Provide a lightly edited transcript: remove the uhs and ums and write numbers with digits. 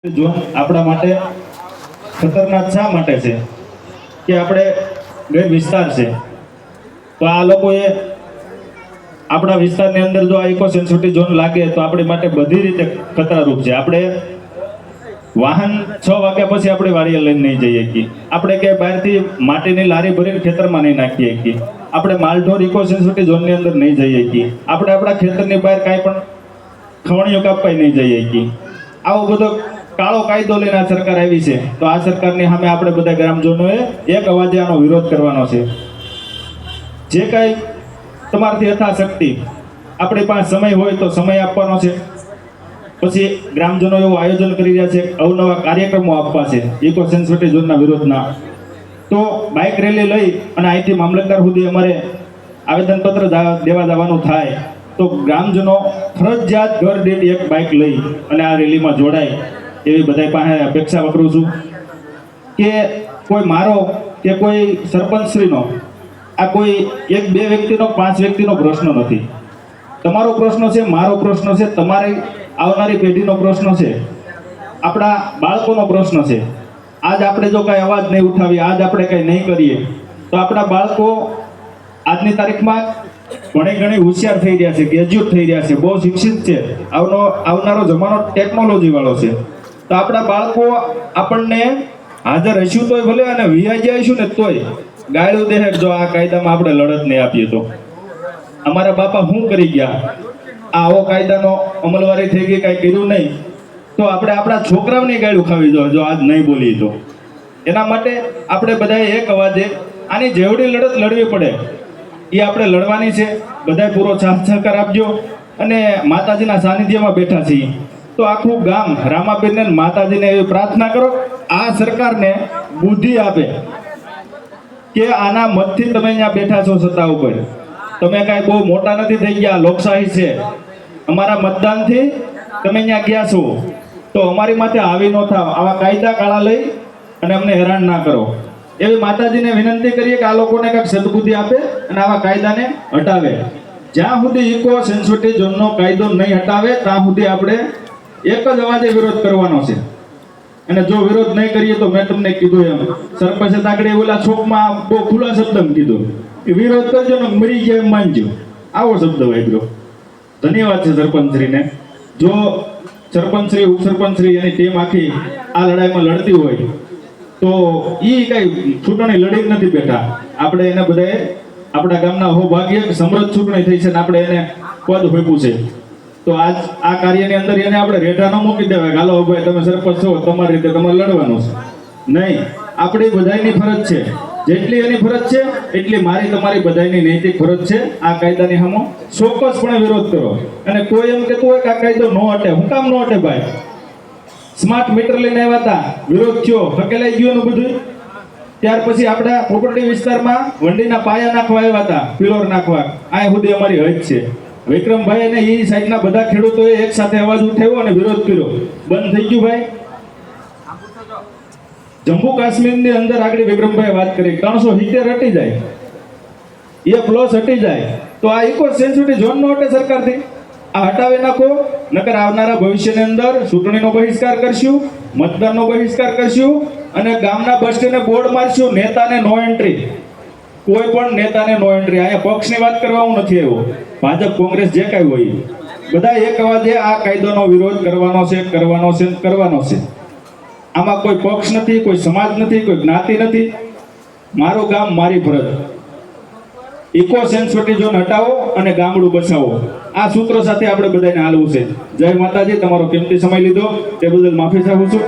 Zone આપણા માટે ખતરનાક શા માટે છે કે આપણે ગેર વિસ્તાર છે તો આ લોકોએ આપણા વિસ્તારની અંદર જો આ ઇકો સેન્સિટિવ ઝોન લાગે તો આપણી માટે બધી રીતે ખતરારૂપ છે. આપણે વાહન 6 વાગ્યા પછી આપણે વાડીએ લઈને નહીં જઈએ શકીએ, આપણે ક્યાંય બહારથી માટીની લારી ભરીને ખેતરમાં નહીં નાખીએ શકીએ, આપણે માલઢોર ઇકો સેન્સિટિવ ઝોનની અંદર નહીં જઈએ શકીએ, આપણે આપણા ખેતરની બહાર કાંઈ પણ ખવણીઓ કાપવા નહીં જઈએ શકીએ. આવો બધો કાળો કાયદો લઈને આ સરકાર આવી છે તો આ સરકારની સામે આપણે બધા ગ્રામજનોએ એક અવાજે આનો વિરોધ કરવાનો છે. જે કાંઈ તમારાથી યથાશક્તિ આપણી પાસે સમય હોય તો સમય આપવાનો છે. પછી ગ્રામજનો એવું આયોજન કરી રહ્યા છે, અવનવા કાર્યક્રમો આપવા છે ઇકો સેન્સિટિવ ઝોનના વિરોધના. તો બાઇક રેલી લઈ અને અહીંથી મામલતદાર સુધી અમારે આવેદનપત્ર દેવા જવાનું થાય તો ગ્રામજનો ફરજિયાત ઘર દીઠ એક બાઇક લઈ અને આ રેલીમાં જોડાય એવી બધા પાસે અપેક્ષા કરું છું. કે કોઈ મારો કે કોઈ સરપંચશ્રીનો આ કોઈ 1-2 વ્યક્તિનો 5 વ્યક્તિનો પ્રશ્ન નથી. તમારો પ્રશ્ન છે, મારો પ્રશ્ન છે, તમારી આવનારી પેઢીનો પ્રશ્ન છે, આપણા બાળકોનો પ્રશ્ન છે. આજ આપણે જો કાંઈ અવાજ નહીં ઉઠાવીએ, આજ આપણે કંઈ નહીં કરીએ તો આપણા બાળકો આજની તારીખમાં ઘણી હોશિયાર થઈ રહ્યા છે, ગ્રેજ્યુએટ થઈ રહ્યા છે, બહુ શિક્ષિત છે, આવનારો જમાનો ટેકનોલોજી વાળો છે. તો આપણા બાળકો આપણને હાજર હશું તોય ભલે અને વિહાઈ જઈશું ને તોય ગાળું દે જો આ કાયદામાં આપણે લડત નહીં આપીએ તો. અમારા બાપા શું કરી ગયા, આવો કાયદાનો અમલવારી થઈ ગઈ, કાંઈ કર્યું નહીં તો આપણે આપણા છોકરાઓની ગાળું ખાવી જોઈએ જો આજ નહીં બોલીએ તો. એના માટે આપણે બધાએ એક અવાજે આની જેવડી લડત લડવી પડે એ આપણે લડવાની છે. બધાએ પૂરો સાથ સહકાર આપજો. અને માતાજીના સાનિધ્યમાં બેઠા છીએ તો આખું ગામ રામાબેનને માતાજીને એવી પ્રાર્થના કરો આ સરકારને બુદ્ધિ આપે કે આના મતથી તમે અહીંયા બેઠા છો સત્તા ઉપર, તમે કાંઈ બહુ મોટા નથી થઈ ગયા, લોકશાહી છે, અમારા મતદાનથી તમે અહીંયા ગયા છો તો અમારી માથે આવી ન થાવ, આવા કાયદા કાળા લઈ અને અમને હેરાન ના કરો એવી માતાજીને વિનંતી કરીએ કે આ લોકોને કંઈક સદબુદ્ધિ આપે અને આવા કાયદાને હટાવે. જ્યાં સુધી ઇકો સેન્સિટિવ ઝોનનો કાયદો નહીં હટાવે ત્યાં સુધી આપણે એક જ અવાજે વિરોધ કરવાનો છે. અને જો વિરોધ નહીં કરીએ તો મેં તમને કીધું એમ સરપંચે તાકડે ઓલા છોકમાં બહુ ખુલ્લા શબ્દમાં કીધું કે વિરોધ કરજો ને મરી ગયા એમ માનજો, આવો શબ્દ વાપર્યો. ધન્યવાદ છે સરપંચશ્રીને. જો સરપંચશ્રી ઉપસરપંચશ્રી એની ટીમ આખી આ લડાઈમાં લડતી હોય તો એ કઈ ચૂંટણી લડી નથી બેઠા. આપણે એને બધાએ આપણા ગામના સૌભાગ્ય સમૃદ્ધ ચૂંટણી થઈ છે ને આપણે એને પદ હોપ્યું છે તો આજ આ કાર્યની અંદર એને આપણે રેઢા ન મૂકી દેવાય હાલો ભાઈ તમે સરપંચ છો તમારી રીતે તમારે લડવાનું છે નહીં. આપણી બધાની ફરજ છે, જેટલી એની ફરજ છે એટલી મારી તમારી બધાની નૈતિક ફરજ છે. આ કાયદાની સામે ચોક્કસપણે વિરોધ કરો. અને કોઈ એમ કહેતું હોય કે આ કાયદો ન હટે, હું કામ ન હટે ભાઈ? સ્માર્ટ મીટર લઈને આવ્યા હતા, વિરોધ થયો, ફકેલાઈ ગયો ને બધું. ત્યાર પછી આપણા પ્રોપર્ટી વિસ્તારમાં વંડીના પાયા નાખવા આવ્યા હતા, પિલોર નાખવા, આ સુધી અમારી હજ છે. વિક્રમભાઈ અને એ સાઈડના બધા ખેડૂતોએ એક સાથે અવાજ ઉઠાવ્યો અને વિરોધ કર્યો, બંધ થઈ ગયું. ભાઈ જમ્મુ કાશ્મીરની અંદર આગળ વિક્રમભાઈ વાત કરી 370 હટી જાય, એ પ્લસ હટી જાય તો આ ઇકો સેન્સિટિવ ઝોન નો હટે સરકારથી. આ હટાવી નાખો, નકર આવનારા ભવિષ્યની અંદર ચૂંટણીનો બહિષ્કાર કરશું, મતદાનનો બહિષ્કાર કરશું અને ગામના બસ સ્ટેન્ડે બોર્ડ મારશું નેતાને નો એન્ટ્રી. કોઈ પણ નેતાને નો એન્ટ્રી. અહીંયા પક્ષની વાત કરવા હું નથી આવ્યો, ભાજપ કોંગ્રેસ જે કાંઈ હોય બધા એક અવાજે આ કાયદાનો વિરોધ કરવાનો છે, કરવાનો છે, કરવાનો છે. આમાં કોઈ પક્ષ નથી, કોઈ સમાજ નથી, કોઈ જ્ઞાતિ નથી. મારું ગામ મારી ફરજ. ઇકો સેન્સિટિવ ઝોન હટાવો અને ગામડું બચાવો, આ સૂત્ર સાથે આપણે બધાને હાલવું છે. જય માતાજી. તમારો કિંમતી સમય લીધો તે બદલ માફી ચાહું છું.